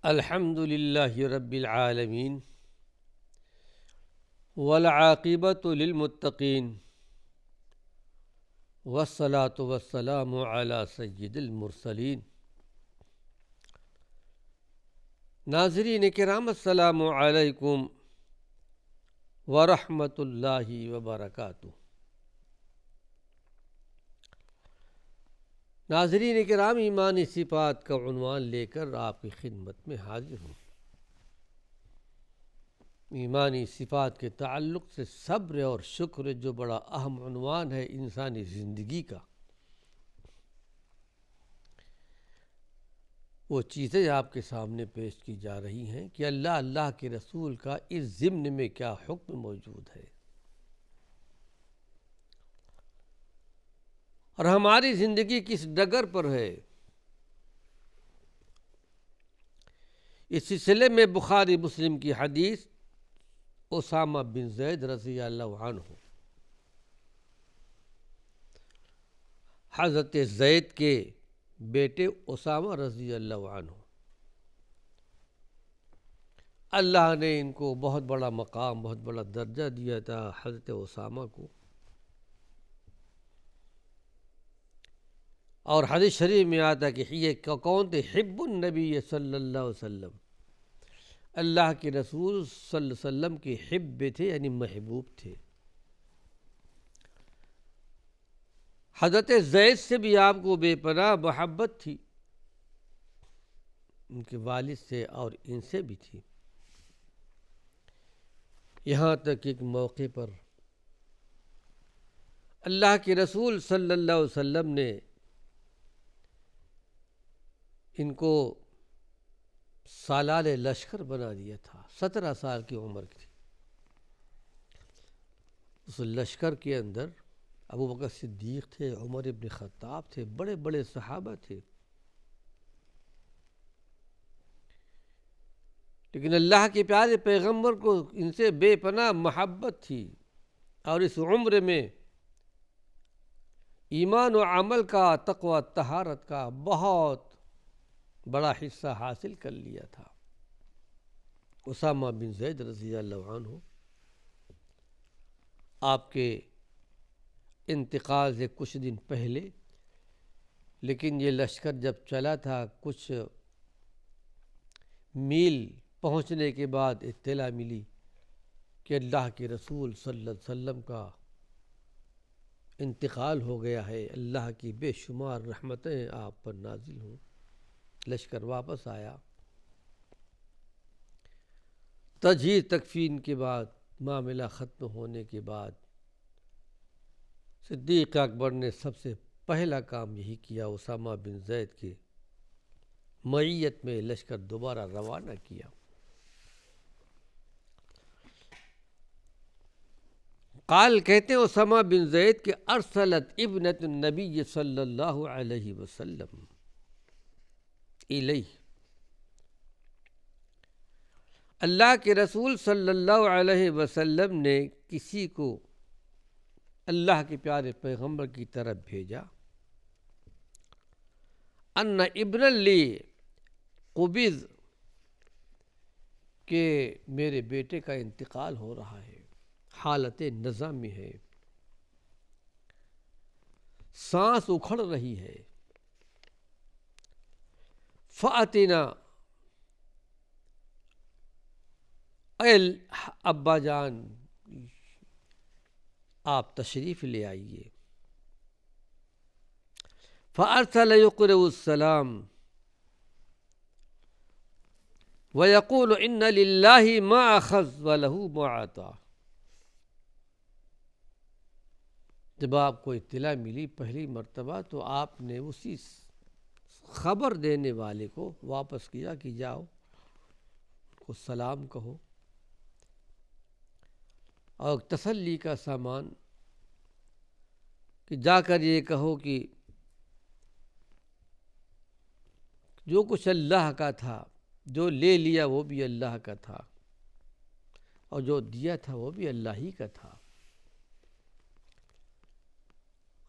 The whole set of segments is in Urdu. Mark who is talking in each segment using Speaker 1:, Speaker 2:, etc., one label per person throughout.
Speaker 1: الحمد للہ رب العالمین والعاقبۃ للمتقین والصلاة والسلام علی سید المرسلین۔ ناظرین کرام، السلام علیکم ورحمۃ اللہ وبرکاتہ۔ ناظرین کرام، ایمانی صفات کا عنوان لے کر آپ کی خدمت میں حاضر ہوں۔ ایمانی صفات کے تعلق سے صبر اور شکر جو بڑا اہم عنوان ہے انسانی زندگی کا، وہ چیزیں آپ کے سامنے پیش کی جا رہی ہیں کہ اللہ کے رسول کا اس ضمن میں کیا حکم موجود ہے، اور ہماری زندگی کس ڈگر پر ہے۔ اس سلسلے میں بخاری مسلم کی حدیث اسامہ بن زید رضی اللہ عنہ، حضرت زید کے بیٹے اسامہ رضی اللہ عنہ، اللہ نے ان کو بہت بڑا مقام، بہت بڑا درجہ دیا تھا حضرت اسامہ کو۔ اور حدیث شریف میں آتا کہ یہ کون تھے؟ حب النبی صلی اللہ علیہ وسلم، اللہ کے رسول صلی اللہ علیہ وسلم کے حب تھے، یعنی محبوب تھے۔ حضرت زید سے بھی آپ کو بے پناہ محبت تھی، ان کے والد سے اور ان سے بھی تھی، یہاں تک ایک موقع پر اللہ کے رسول صلی اللہ علیہ وسلم نے ان کو سالار لشکر بنا دیا تھا۔ 17 سال کی عمر کی تھی۔ اس لشکر کے اندر ابو بکر صدیق تھے، عمر ابن خطاب تھے، بڑے بڑے صحابہ تھے، لیکن اللہ کے پیارے پیغمبر کو ان سے بے پناہ محبت تھی، اور اس عمر میں ایمان و عمل کا، تقوی طہارت کا بہت بڑا حصہ حاصل کر لیا تھا۔ اسامہ بن زید رضی اللہ عنہ آپ کے انتقال سے کچھ دن پہلے، لیکن یہ لشکر جب چلا تھا، کچھ میل پہنچنے کے بعد اطلاع ملی کہ اللہ کے رسول صلی اللہ علیہ وسلم کا انتقال ہو گیا ہے، اللہ کی بے شمار رحمتیں آپ پر نازل ہوں۔ لشکر واپس آیا، تجہیز تکفین کے بعد، معاملہ ختم ہونے کے بعد صدیق اکبر نے سب سے پہلا کام یہی کیا، اسامہ بن زید کے معیت میں لشکر دوبارہ روانہ کیا۔ قال کہتے ہیں اسامہ بن زید کہ ارسلت ابنۃ النبی صلی اللہ علیہ وسلم الیہ، اللہ کے رسول صلی اللہ علیہ وسلم نے کسی کو اللہ کے پیارے پیغمبر کی طرف بھیجا، ان ابن لی قبض، کہ میرے بیٹے کا انتقال ہو رہا ہے، حالت نزع میں ہے، سانس اکھڑ رہی ہے، فأتنا، اے ابا جان آپ تشریف لے آئیے۔ فأرسل يقرئ السلام ويقول ان للہ ما اخذ وله ما عطا۔ جب آپ کو اطلاع ملی پہلی مرتبہ تو آپ نے اسی خبر دینے والے کو واپس کیا کہ جاؤ ان کو سلام کہو، اور تسلی کا سامان کہ جا کر یہ کہو کہ جو کچھ اللہ کا تھا، جو لے لیا وہ بھی اللہ کا تھا، اور جو دیا تھا وہ بھی اللہ ہی کا تھا۔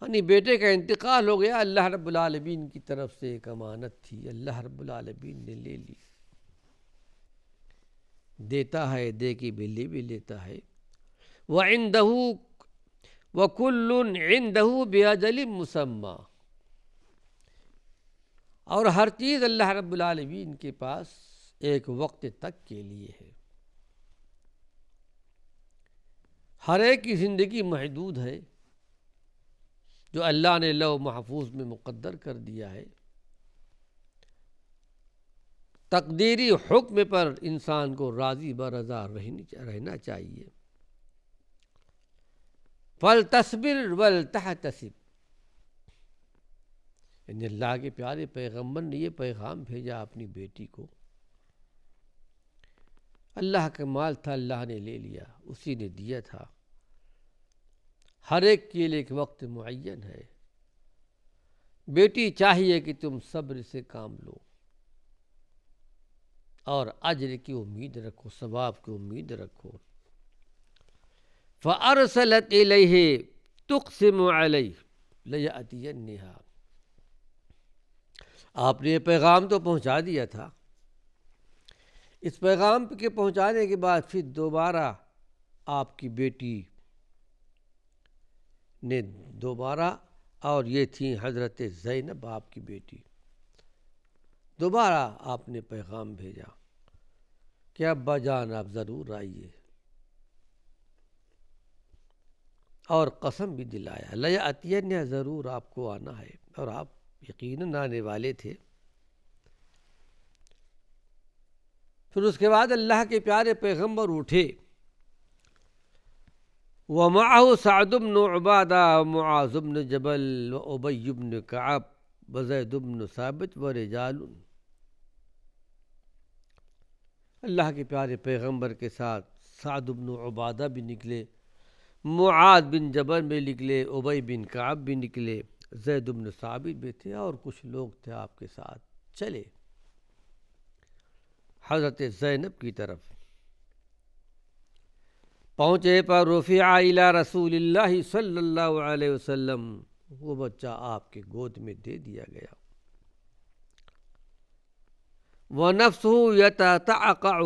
Speaker 1: یعنی بیٹے کا انتقال ہو گیا، اللہ رب العالمین کی طرف سے ایک امانت تھی، اللہ رب العالمین نے لے لی۔ دیتا ہے، دے کے بھی بھی لیتا ہے۔ وَعِندَهُ وَكُلٌّ عِندَهُ بِأَجَلٍ مُّسَمًّى، اور ہر چیز اللہ رب العالمین کے پاس ایک وقت تک کے لیے ہے۔ ہر ایک کی زندگی محدود ہے، جو اللہ نے لوح محفوظ میں مقدر کر دیا ہے۔ تقدیری حکم پر انسان کو راضی برضا رہنا چاہیے۔ فَلْتَصْبِرْ وَلْتَحْتَسِبْ، یعنی اللہ کے پیارے پیغمبر نے یہ پیغام بھیجا اپنی بیٹی کو۔ اللہ کا مال تھا، اللہ نے لے لیا، اسی نے دیا تھا۔ ہر ایک کے لیے ایک وقت معین ہے۔ بیٹی چاہیے کہ تم صبر سے کام لو اور اجر کی امید رکھو، ثواب کی امید رکھو۔ فَأَرْسَلَتْ إِلَيْهِ تُقْسِمُ عَلَيْهِ لَيَأْتِيَنِّهَا، آپ نے یہ پیغام تو پہنچا دیا تھا۔ اس پیغام کے پہنچانے کے بعد پھر دوبارہ آپ کی بیٹی نے دوبارہ، اور یہ تھی حضرت زینب آپ کی بیٹی، دوبارہ آپ نے پیغام بھیجا کہ ابا جان آپ ضرور آئیے، اور قسم بھی دلایا لَيَأْتِيَنَّ، ضرور آپ کو آنا ہے، اور آپ یقیناً آنے والے تھے۔ پھر اس کے بعد اللہ کے پیارے پیغمبر اٹھے، وَمَعَهُ سَعْدُ بْنُ عُبَادَةَ وَمُعَاذُ بْنُ جَبَلَ وَأُبَيُّ بْنُ كَعْبَ وَزَيْدُ بْنُ ثَابِتَ وَرِجَالٌ، اللہ کے پیارے پیغمبر کے ساتھ سعد بن عبادہ بھی نکلے، معاذ بن جبل بھی نکلے، ابی بن کعب بھی نکلے، زید بن ثابت بھی تھے، اور کچھ لوگ تھے آپ کے ساتھ۔ چلے حضرت زینب کی طرف پہنچے، پر رفع الی رسول اللہ صلی اللہ علیہ وسلم، وہ بچہ آپ کے گود میں دے دیا گیا۔ وَنَفْسُهُ يَتَتَعَقَعُ،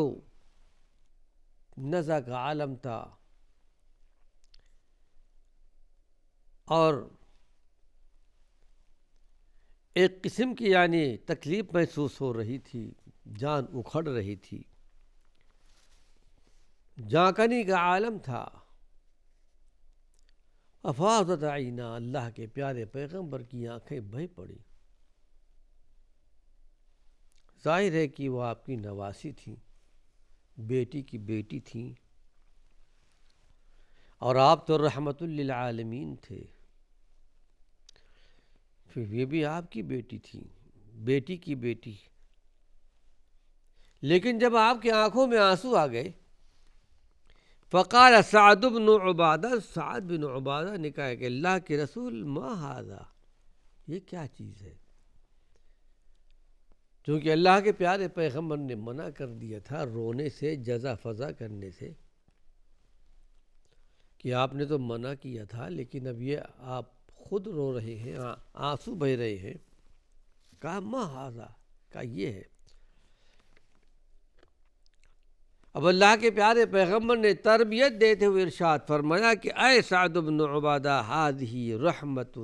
Speaker 1: نزع کا عالم تھا، اور ایک قسم کی یعنی تکلیف محسوس ہو رہی تھی، جان اکھڑ رہی تھی، جان کنی کا عالم تھا۔ افاضت عینا، اللہ کے پیارے پیغمبر کی آنکھیں بہہ پڑی۔ ظاہر ہے کہ وہ آپ کی نواسی تھیں، بیٹی کی بیٹی تھیں، اور آپ تو رحمت للعالمین تھے، پھر یہ بھی آپ کی بیٹی تھی، بیٹی کی بیٹی۔ لیکن جب آپ کی آنکھوں میں آنسو آ گئے، فقال سعد بن عبادہ، سعد بن عبادہ نے کہا کہ اللہ کے رسول ما ھذا، یہ کیا چیز ہے؟ چونکہ اللہ کے پیارے پیغمبر نے منع کر دیا تھا رونے سے، جزا فضا کرنے سے، کہ آپ نے تو منع کیا تھا، لیکن اب یہ آپ خود رو رہے ہیں، آنسو بہہ رہے ہیں۔ کہا ما ھذا، کہا یہ ہے۔ اب اللہ کے پیارے پیغمبر نے تربیت دیتے ہوئے ارشاد فرمایا کہ اے سعد بن عبادہ، ھذہ رحمت،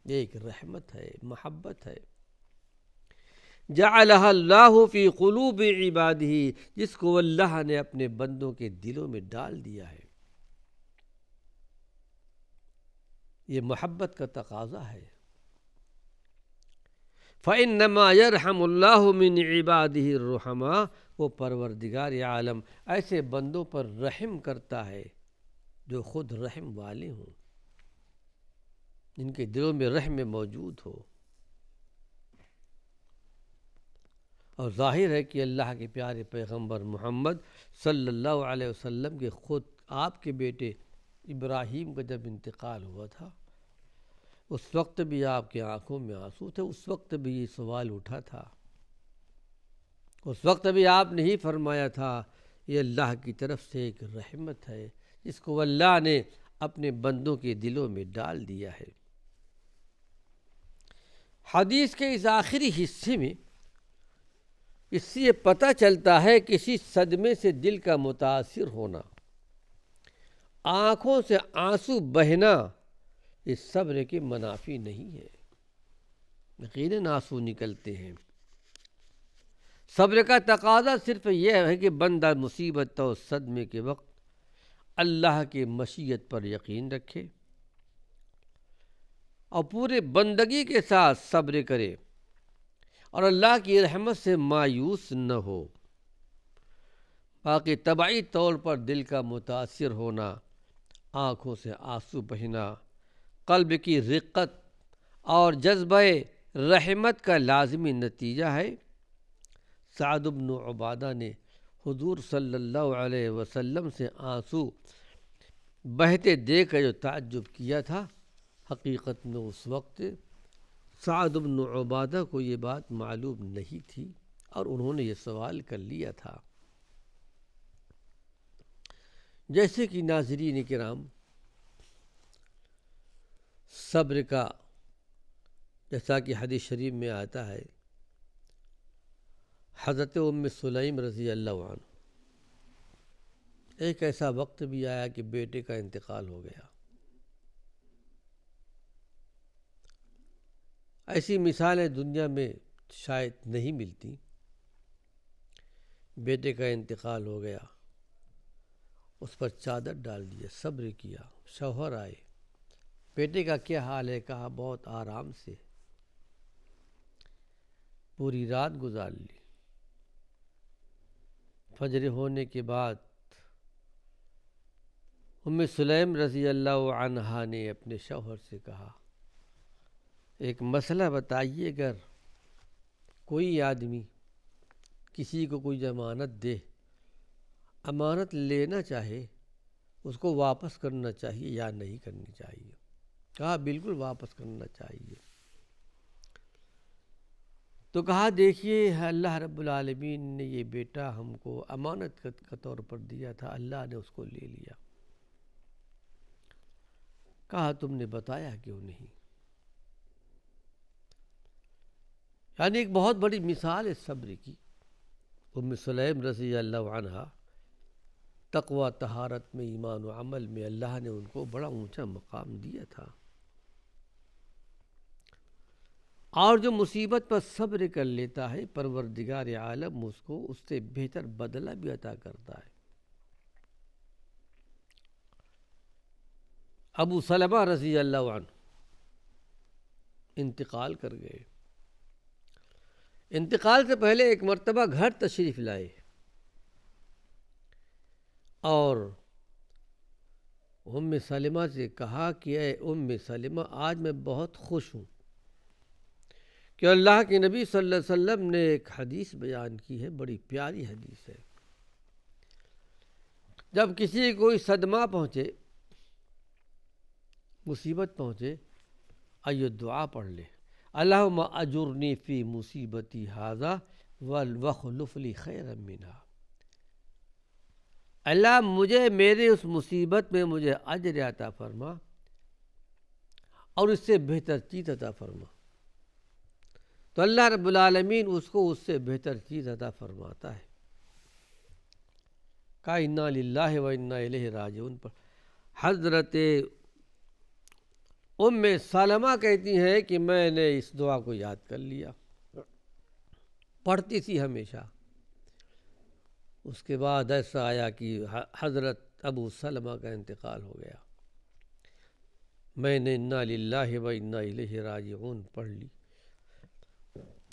Speaker 1: ایک رحمت ہے، محبت ہے، جعلہ اللہ فی قلوب عبادہ، جس کو اللہ نے اپنے بندوں کے دلوں میں ڈال دیا ہے۔ یہ محبت کا تقاضا ہے۔ فَإِنَّمَا يَرْحَمُ اللَّهُ مِنْ عِبَادِهِ الرُّحَمَاء، وہ پروردگار عالم ایسے بندوں پر رحم کرتا ہے جو خود رحم والے ہوں، جن کے دلوں میں رحم موجود ہو۔ اور ظاہر ہے کہ اللہ کے پیارے پیغمبر محمد صلی اللہ علیہ وسلم کے خود آپ کے بیٹے ابراہیم کا جب انتقال ہوا تھا، اس وقت بھی آپ کی آنکھوں میں آنسو تھے، اس وقت بھی یہ سوال اٹھا تھا، اس وقت بھی آپ نے ہی فرمایا تھا یہ اللہ کی طرف سے ایک رحمت ہے، جس کو اللہ نے اپنے بندوں کے دلوں میں ڈال دیا ہے۔ حدیث کے اس آخری حصے میں اس سے یہ پتہ چلتا ہے کسی صدمے سے دل کا متاثر ہونا، آنکھوں سے آنسو بہنا اس صبر کے منافی نہیں ہے۔ یقیناً آنسو نکلتے ہیں۔ صبر کا تقاضا صرف یہ ہے کہ بندہ مصیبت اور صدمے کے وقت اللہ کی مشیت پر یقین رکھے اور پورے بندگی کے ساتھ صبر کرے اور اللہ کی رحمت سے مایوس نہ ہو۔ باقی طبعی طور پر دل کا متاثر ہونا، آنکھوں سے آنسو بہنا، قلب کی رقت اور جذبہ رحمت کا لازمی نتیجہ ہے۔ سعد بن عبادہ نے حضور صلی اللہ علیہ وسلم سے آنسو بہتے دیکھ کر جو تعجب کیا تھا، حقیقت میں اس وقت سعد بن عبادہ کو یہ بات معلوم نہیں تھی اور انہوں نے یہ سوال کر لیا تھا۔ جیسے کہ ناظرین کرام، صبر کا جیسا کہ حدیث شریف میں آتا ہے، حضرت ام سلیم رضی اللہ عنہ ایک ایسا وقت بھی آیا کہ بیٹے کا انتقال ہو گیا۔ ایسی مثالیں دنیا میں شاید نہیں ملتی۔ بیٹے کا انتقال ہو گیا، اس پر چادر ڈال دیا، صبر کیا، شوہر آئے، بیٹے کا کیا حال ہے؟ کہا بہت آرام سے، پوری رات گزار لی۔ فجر ہونے کے بعد ام سلیم رضی اللہ عنہا نے اپنے شوہر سے کہا، ایک مسئلہ بتائیے، اگر کوئی آدمی کسی کو کوئی ضمانت دے، امانت لینا چاہے، اس کو واپس کرنا چاہیے یا نہیں کرنی چاہیے؟ کہا بالکل واپس کرنا چاہیے۔ تو کہا دیکھیے، اللہ رب العالمین نے یہ بیٹا ہم کو امانت کے طور پر دیا تھا، اللہ نے اس کو لے لیا۔ کہا تم نے بتایا کیوں نہیں؟ یعنی ایک بہت بڑی مثال ہے صبر کی۔ ام سلیم رضی اللہ عنہا تقوی، طہارت میں، ایمان و عمل میں اللہ نے ان کو بڑا اونچا مقام دیا تھا، اور جو مصیبت پر صبر کر لیتا ہے پروردگار عالم اس کو اس سے بہتر بدلہ بھی عطا کرتا ہے۔ ابو سلمہ رضی اللہ عنہ انتقال کر گئے۔ انتقال سے پہلے ایک مرتبہ گھر تشریف لائے اور ام سلمہ سے کہا کہ اے ام سلمہ، آج میں بہت خوش ہوں کہ اللہ کے نبی صلی اللہ علیہ وسلم نے ایک حدیث بیان کی ہے، بڑی پیاری حدیث ہے۔ جب کسی کو کوئی صدمہ پہنچے، مصیبت پہنچے، آئیے دعا پڑھ لے، اللہم اجرنی فی مصیبتی ھذا واخلف لی خیرا منہا۔ اللہ مجھے میرے اس مصیبت میں مجھے اجر عطا فرما اور اس سے بہتر چیز عطا فرما۔ تو اللہ رب العالمین اس کو اس سے بہتر چیز عطا فرماتا ہے۔ کہا انا للہ و انا الیہ راجعون پر حضرت ام سلمہ کہتی ہیں کہ میں نے اس دعا کو یاد کر لیا، پڑھتی تھی ہمیشہ۔ اس کے بعد ایسا آیا کہ حضرت ابو سلمہ کا انتقال ہو گیا، میں نے انا للہ و انا الیہ راجعون پڑھ لی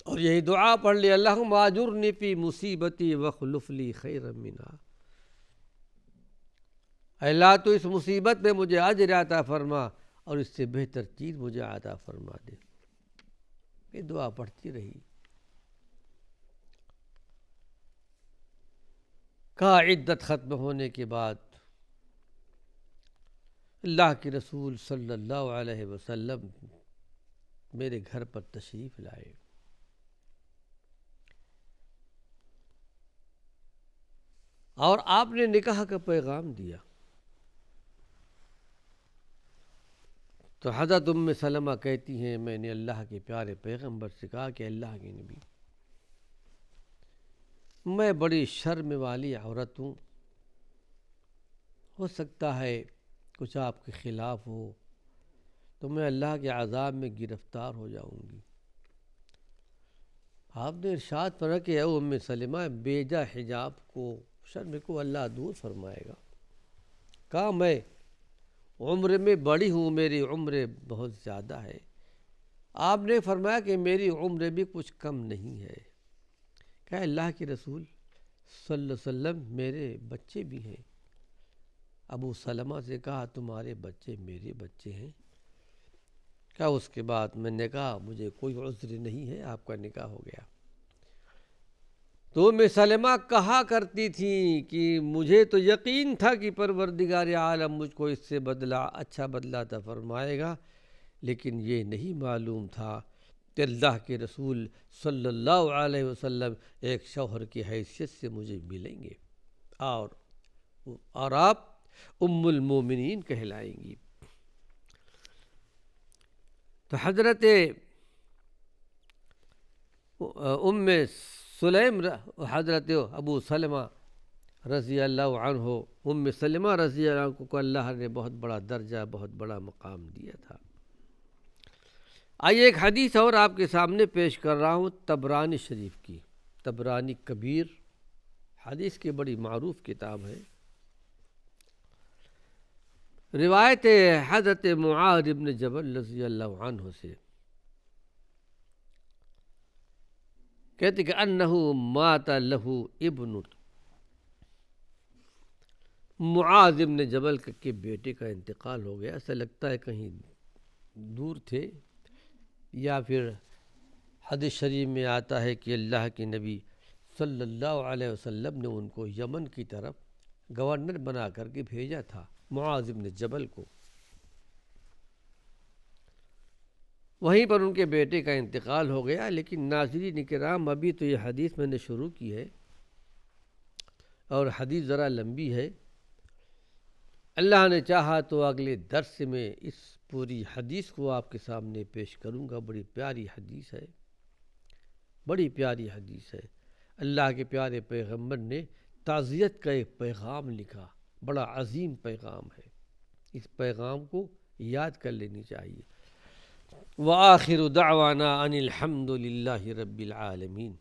Speaker 1: اور یہی دعا پڑھ لی، اللہم اجرنی فی مصیبتی واخلف لی خیرا منہا۔ اللہ تو اس مصیبت میں مجھے اجر عطا فرما اور اس سے بہتر چیز مجھے عطا فرما دے۔ یہ دعا پڑھتی رہی۔ کہا عدت ختم ہونے کے بعد اللہ کے رسول صلی اللہ علیہ وسلم میرے گھر پر تشریف لائے۔ اور آپ نے نکاح کا پیغام دیا۔ تو حضرت ام سلمہ کہتی ہیں میں نے اللہ کے پیارے پیغمبر سے کہا کہ اللہ کے نبی، میں بڑی شرم والی عورت ہوں، ہو سکتا ہے کچھ آپ کے خلاف ہو تو میں اللہ کے عذاب میں گرفتار ہو جاؤں گی۔ آپ نے ارشاد فرمایا کہ اے ام سلمہ، بیجا حجاب کو، شرم کو اللہ دور فرمائے گا۔ کہا میں عمر میں بڑی ہوں، میری عمر بہت زیادہ ہے۔ آپ نے فرمایا کہ میری عمر بھی کچھ کم نہیں ہے۔ کہا اللہ کے رسول صلی اللہ علیہ وسلم، میرے بچے بھی ہیں۔ ابو سلمہ سے کہا تمہارے بچے میرے بچے ہیں؟ کہا اس کے بعد میں نے کہا مجھے کوئی عذر نہیں ہے، آپ کا نکاح ہو گیا۔ تو ام سلمہ کہا کرتی تھی کہ مجھے تو یقین تھا کہ پروردگار عالم مجھ کو اس سے اچھا بدلہ عطا فرمائے گا، لیکن یہ نہیں معلوم تھا کہ اللہ کے رسول صلی اللہ علیہ وسلم ایک شوہر کی حیثیت سے مجھے ملیں گے اور آپ ام المومنین کہلائیں گی۔ تو حضرت ام سلیم حضرت ابو سلمہ رضی اللہ عنہ، ام سلمہ رضی اللہ عنہ کو اللہ نے بہت بڑا درجہ، بہت بڑا مقام دیا تھا۔ آئیے ایک حدیث اور آپ کے سامنے پیش کر رہا ہوں، طبرانی شریف کی، طبرانی کبیر حدیث کی بڑی معروف کتاب ہے۔ روایت حضرت معاذ بن جبل رضی اللہ عنہ سے، کہتے کہ انہو مات لہو ابن، معاذ بن جبل کے بیٹے کا انتقال ہو گیا۔ ایسا لگتا ہے کہیں دور تھے، یا پھر حدیث شریف میں آتا ہے کہ اللہ کے نبی صلی اللہ علیہ وسلم نے ان کو یمن کی طرف گورنر بنا کر کے بھیجا تھا، معاذ بن جبل کو۔ وہیں پر ان کے بیٹے کا انتقال ہو گیا۔ لیکن ناظرین کرام، ابھی تو یہ حدیث میں نے شروع کی ہے اور حدیث ذرا لمبی ہے۔ اللہ نے چاہا تو اگلے درس میں اس پوری حدیث کو آپ کے سامنے پیش کروں گا۔ بڑی پیاری حدیث ہے، بڑی پیاری حدیث ہے۔ اللہ کے پیارے پیغمبر نے تعزیت کا ایک پیغام لکھا، بڑا عظیم پیغام ہے، اس پیغام کو یاد کر لینی چاہیے۔ وآخر دعوانا ان الحمد للہ رب العالمین۔